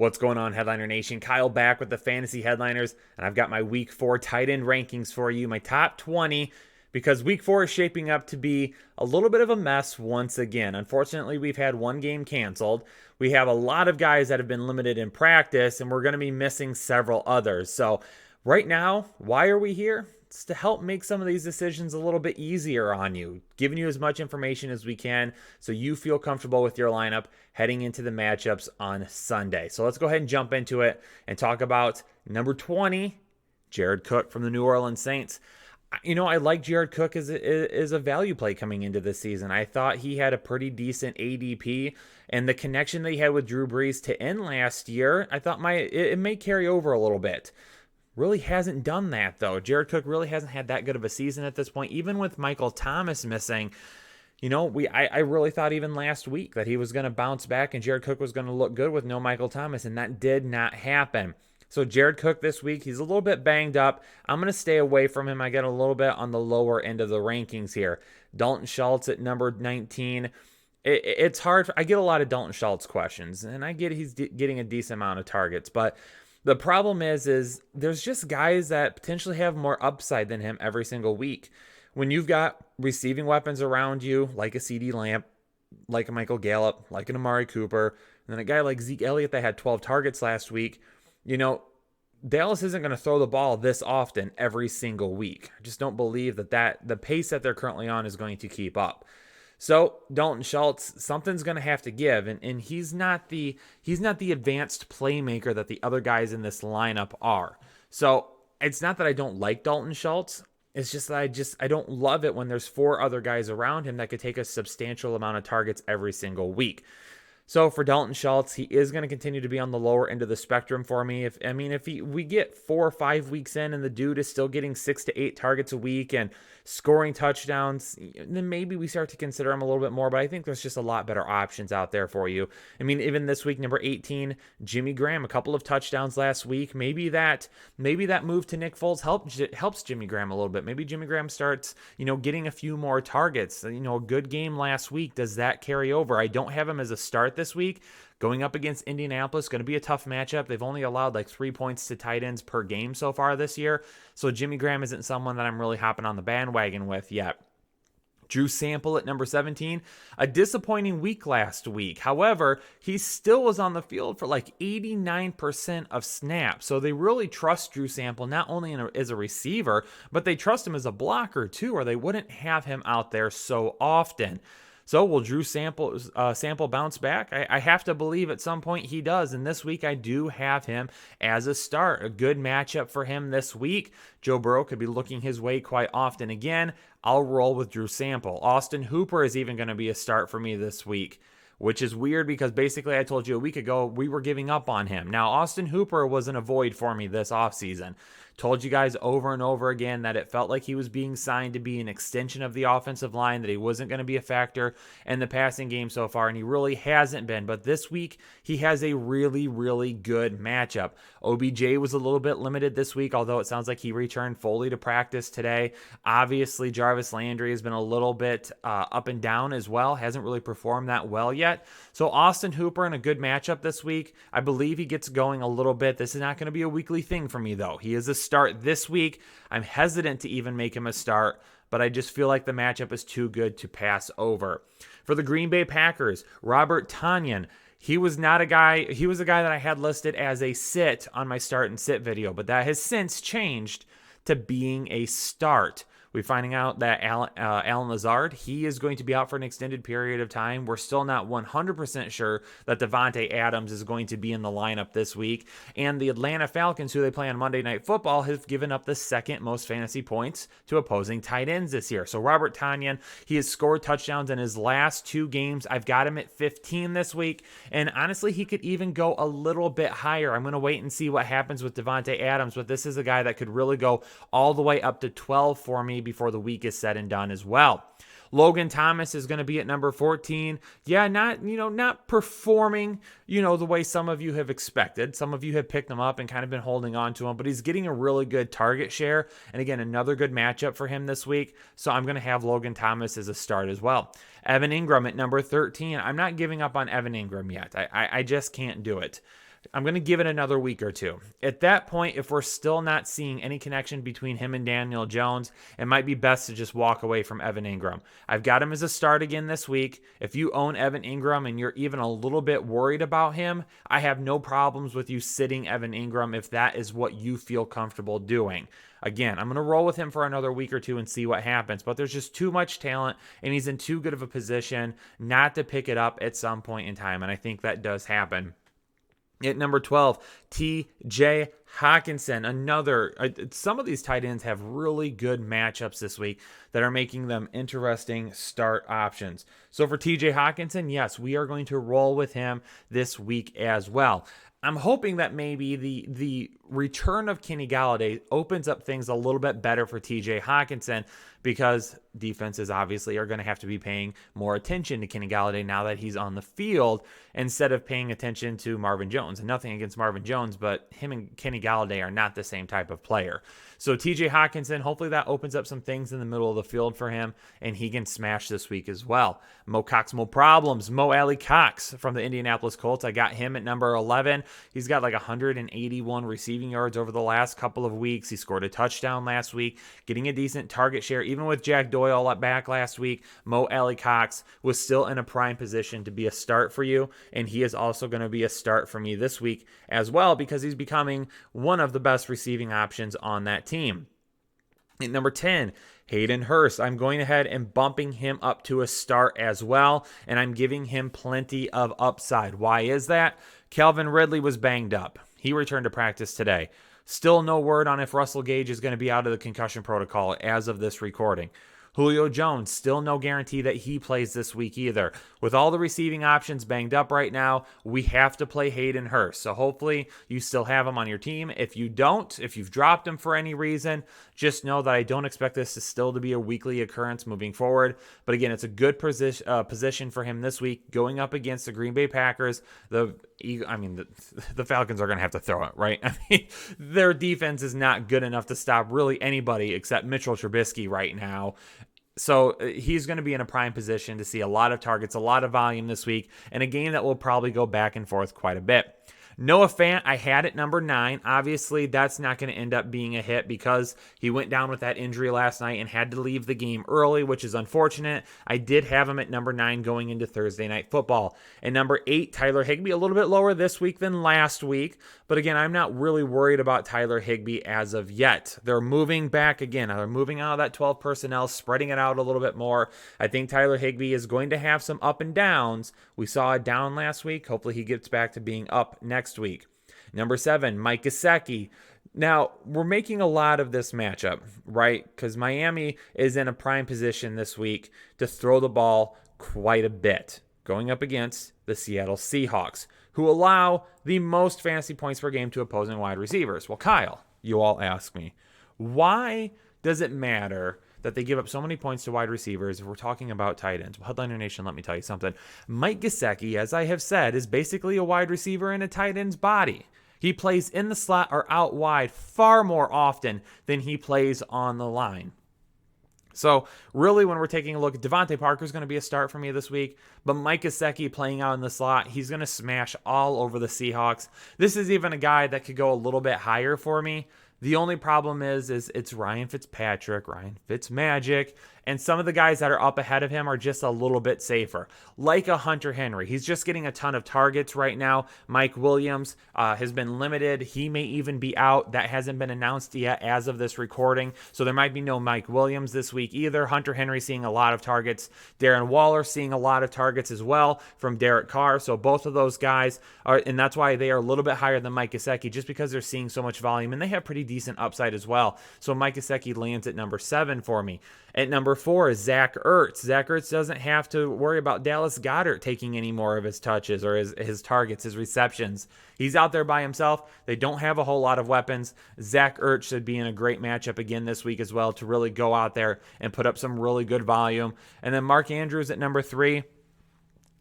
What's going on, Headliner Nation? Kyle back with the Fantasy Headliners, and I've got my Week 4 tight end rankings for you, my top 20, because Week 4 is shaping up to be a little bit of a mess once again. Unfortunately, we've had one game canceled. We have a lot of guys that have been limited in practice, and we're going to be missing several others. So right now, why are we here? It's to help make some of these decisions a little bit easier on you, giving you as much information as we can so you feel comfortable with your lineup heading into the matchups on Sunday. So let's go ahead and jump into it and talk about number 20, Jared Cook from the New Orleans Saints. I like Jared Cook as a value play coming into this season. I thought he had a pretty decent ADP, and the connection that he had with Drew Brees to end last year, I thought it may carry over a little bit. Really hasn't done that, though. Jared Cook really hasn't had that good of a season at this point. Even with Michael Thomas missing, I really thought even last week that he was going to bounce back and Jared Cook was going to look good with no Michael Thomas, and that did not happen. So Jared Cook this week, he's a little bit banged up. I'm going to stay away from him. I get a little bit on the lower end of the rankings here. Dalton Schultz at number 19. It's hard. I get a lot of Dalton Schultz questions, and I get he's getting a decent amount of targets, but the problem is there's just guys that potentially have more upside than him every single week. When you've got receiving weapons around you, like a CeeDee Lamb, like a Michael Gallup, like an Amari Cooper, and then a guy like Zeke Elliott that had 12 targets last week, Dallas isn't going to throw the ball this often every single week. I just don't believe that the pace that they're currently on is going to keep up. So Dalton Schultz, something's going to have to give, and he's not the advanced playmaker that the other guys in this lineup are. So it's not that I don't like Dalton Schultz. It's just that I don't love it when there's four other guys around him that could take a substantial amount of targets every single week. So for Dalton Schultz, he is going to continue to be on the lower end of the spectrum for me. If we get 4 or 5 weeks in and the dude is still getting 6 to 8 targets a week and scoring touchdowns, then maybe we start to consider him a little bit more. But I think there's just a lot better options out there for you. Even this week, number 18, Jimmy Graham, a couple of touchdowns last week. Maybe that move to Nick Foles helps Jimmy Graham a little bit. Maybe Jimmy Graham starts, getting a few more targets. A good game last week. Does that carry over? I don't have him as a start this week. Going up against Indianapolis, going to be a tough matchup. They've only allowed like 3 points to tight ends per game so far this year. So Jimmy Graham isn't someone that I'm really hopping on the bandwagon with yet. Drew Sample at number 17, a disappointing week last week. However, he still was on the field for like 89% of snaps. So they really trust Drew Sample not only as a receiver, but they trust him as a blocker too, or they wouldn't have him out there so often. So will Drew Sample bounce back? I have to believe at some point he does. And this week I do have him as a start. A good matchup for him this week. Joe Burrow could be looking his way quite often again. I'll roll with Drew Sample. Austin Hooper is even going to be a start for me this week, which is weird because basically I told you a week ago we were giving up on him. Now, Austin Hooper was an avoid for me this offseason. Told you guys over and over again that it felt like he was being signed to be an extension of the offensive line, that he wasn't going to be a factor in the passing game so far, and he really hasn't been. But this week, he has a really, really good matchup. OBJ was a little bit limited this week, although it sounds like he returned fully to practice today. Obviously, Jarvis Landry has been a little bit up and down as well, hasn't really performed that well yet. So Austin Hooper in a good matchup this week. I believe he gets going a little bit. This is not going to be a weekly thing for me, though. He is a start this week. I'm hesitant to even make him a start, but I just feel like the matchup is too good to pass over. For the Green Bay Packers, Robert Tonyan. He was a guy that I had listed as a sit on my start and sit video, but that has since changed to being a start. We're finding out that Allen Lazard, he is going to be out for an extended period of time. We're still not 100% sure that Devontae Adams is going to be in the lineup this week. And the Atlanta Falcons, who they play on Monday Night Football, have given up the second most fantasy points to opposing tight ends this year. So Robert Tonyan, he has scored touchdowns in his last 2 games. I've got him at 15 this week. And honestly, he could even go a little bit higher. I'm going to wait and see what happens with Devontae Adams, but this is a guy that could really go all the way up to 12 for me before the week is said and done as well. Logan Thomas is going to be at number 14. Yeah, not performing, the way some of you have expected. Some of you have picked him up and kind of been holding on to him, but he's getting a really good target share. And again, another good matchup for him this week. So I'm going to have Logan Thomas as a start as well. Evan Ingram at number 13. I'm not giving up on Evan Ingram yet. I just can't do it. I'm going to give it another week or two. At that point, if we're still not seeing any connection between him and Daniel Jones, it might be best to just walk away from Evan Ingram. I've got him as a start again this week. If you own Evan Ingram and you're even a little bit worried about him, I have no problems with you sitting Evan Ingram if that is what you feel comfortable doing. Again, I'm going to roll with him for another week or two and see what happens, but there's just too much talent and he's in too good of a position not to pick it up at some point in time, and I think that does happen. At number 12, T.J. Hockenson. Some of these tight ends have really good matchups this week that are making them interesting start options. So for T.J. Hockenson, yes, we are going to roll with him this week as well. I'm hoping that maybe the return of Kenny Golladay opens up things a little bit better for TJ Hockenson, because defenses obviously are going to have to be paying more attention to Kenny Golladay now that he's on the field instead of paying attention to Marvin Jones. And nothing against Marvin Jones, but him and Kenny Golladay are not the same type of player. So TJ Hockenson, hopefully that opens up some things in the middle of the field for him, and he can smash this week as well. Mo Cox, Mo Problems. Mo Alley Cox from the Indianapolis Colts. I got him at number 11. He's got like 181 receiving yards over the last couple of weeks. He scored a touchdown last week, getting a decent target share. Even with Jack Doyle back last week, Mo Alley Cox was still in a prime position to be a start for you, and he is also going to be a start for me this week as well, because he's becoming one of the best receiving options on that team. At number 10, Hayden Hurst. I'm going ahead and bumping him up to a start as well, and I'm giving him plenty of upside. Why is that? Calvin Ridley was banged up. He returned to practice today. Still no word on if Russell Gage is going to be out of the concussion protocol as of this recording. Julio Jones, still no guarantee that he plays this week either. With all the receiving options banged up right now, we have to play Hayden Hurst. So hopefully you still have him on your team. If you don't, if you've dropped him for any reason, just know that I don't expect this to still to be a weekly occurrence moving forward. But again, it's a good position for him this week going up against the Green Bay Packers. The Falcons are going to have to throw it, right? Their defense is not good enough to stop really anybody except Mitchell Trubisky right now. So he's going to be in a prime position to see a lot of targets, a lot of volume this week, and a game that will probably go back and forth quite a bit. Noah Fant, I had at number 9. Obviously, that's not going to end up being a hit because he went down with that injury last night and had to leave the game early, which is unfortunate. I did have him at number 9 going into Thursday Night Football. And number 8, Tyler Higbee, a little bit lower this week than last week. But again, I'm not really worried about Tyler Higbee as of yet. They're moving back again. They're moving out of that 12 personnel, spreading it out a little bit more. I think Tyler Higbee is going to have some up and downs. We saw a down last week. Hopefully he gets back to being up next week. Number 7, Mike Gesicki. Now, we're making a lot of this matchup, right? Because Miami is in a prime position this week to throw the ball quite a bit, going up against the Seattle Seahawks, who allow the most fantasy points per game to opposing wide receivers. Well, Kyle, you all ask me, why does it matter that they give up so many points to wide receivers if we're talking about tight ends? Well, Headliner Nation, let me tell you something. Mike Gesicki, as I have said, is basically a wide receiver in a tight end's body. He plays in the slot or out wide far more often than he plays on the line. So really, when we're taking a look, Devontae Parker is going to be a start for me this week, but Mike Gesicki playing out in the slot, he's going to smash all over the Seahawks. This is even a guy that could go a little bit higher for me. The only problem is it's Ryan Fitzpatrick, Ryan Fitzmagic, and some of the guys that are up ahead of him are just a little bit safer, like a Hunter Henry. He's just getting a ton of targets right now. Mike Williams has been limited. He may even be out. That hasn't been announced yet as of this recording, so there might be no Mike Williams this week either. Hunter Henry seeing a lot of targets. Darren Waller seeing a lot of targets as well from Derek Carr. So both of those guys are, and that's why they are a little bit higher than Mike Gesicki, just because they're seeing so much volume, and they have pretty decent upside as well. So Mike Gesicki lands at number 7 for me. At number 4 is Zach Ertz. Zach Ertz doesn't have to worry about Dallas Goedert taking any more of his touches or his targets, his receptions. He's out there by himself. They don't have a whole lot of weapons. Zach Ertz should be in a great matchup again this week as well to really go out there and put up some really good volume. And then Mark Andrews at number 3.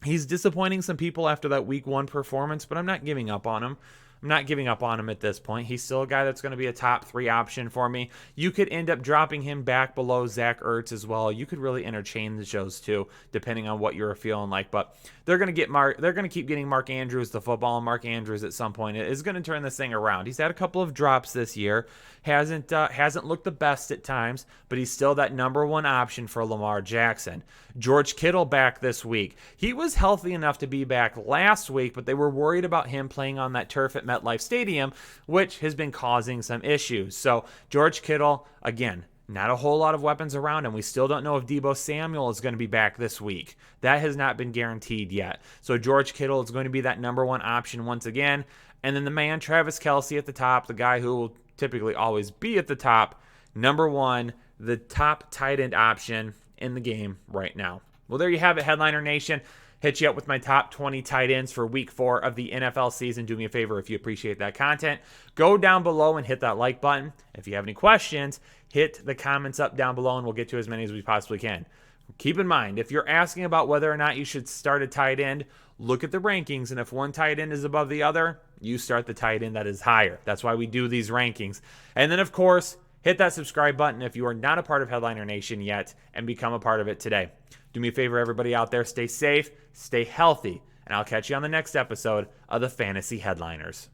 He's disappointing some people after that week 1 performance, but I'm not giving up on him. I'm not giving up on him at this point. He's still a guy that's going to be a top 3 option for me. You could end up dropping him back below Zach Ertz as well. You could really interchange those two depending on what you're feeling like. But they're going to keep getting Mark Andrews the football, and Mark Andrews at some point is going to turn this thing around. He's had a couple of drops this year. Hasn't looked the best at times, but he's still that number 1 option for Lamar Jackson. George Kittle back this week. He was healthy enough to be back last week, but they were worried about him playing on that turf at MetLife Stadium, which has been causing some issues. So George Kittle, again, not a whole lot of weapons around him. We still don't know if Deebo Samuel is going to be back this week. That has not been guaranteed yet. So George Kittle is going to be that number 1 option once again. And then the man, Travis Kelce at the top, the guy who will typically always be at the top, number 1, the top tight end option in the game right now. Well, there you have it, Headliner Nation. Hit you up with my top 20 tight ends for week 4 of the NFL season. Do me a favor if you appreciate that content. Go down below and hit that like button. If you have any questions, hit the comments up down below and we'll get to as many as we possibly can. Keep in mind, if you're asking about whether or not you should start a tight end, look at the rankings, and if one tight end is above the other, you start the tight end that is higher. That's why we do these rankings. And then, of course, hit that subscribe button if you are not a part of Headliner Nation yet and become a part of it today. Do me a favor, everybody out there, stay safe, stay healthy, and I'll catch you on the next episode of the Fantasy Headliners.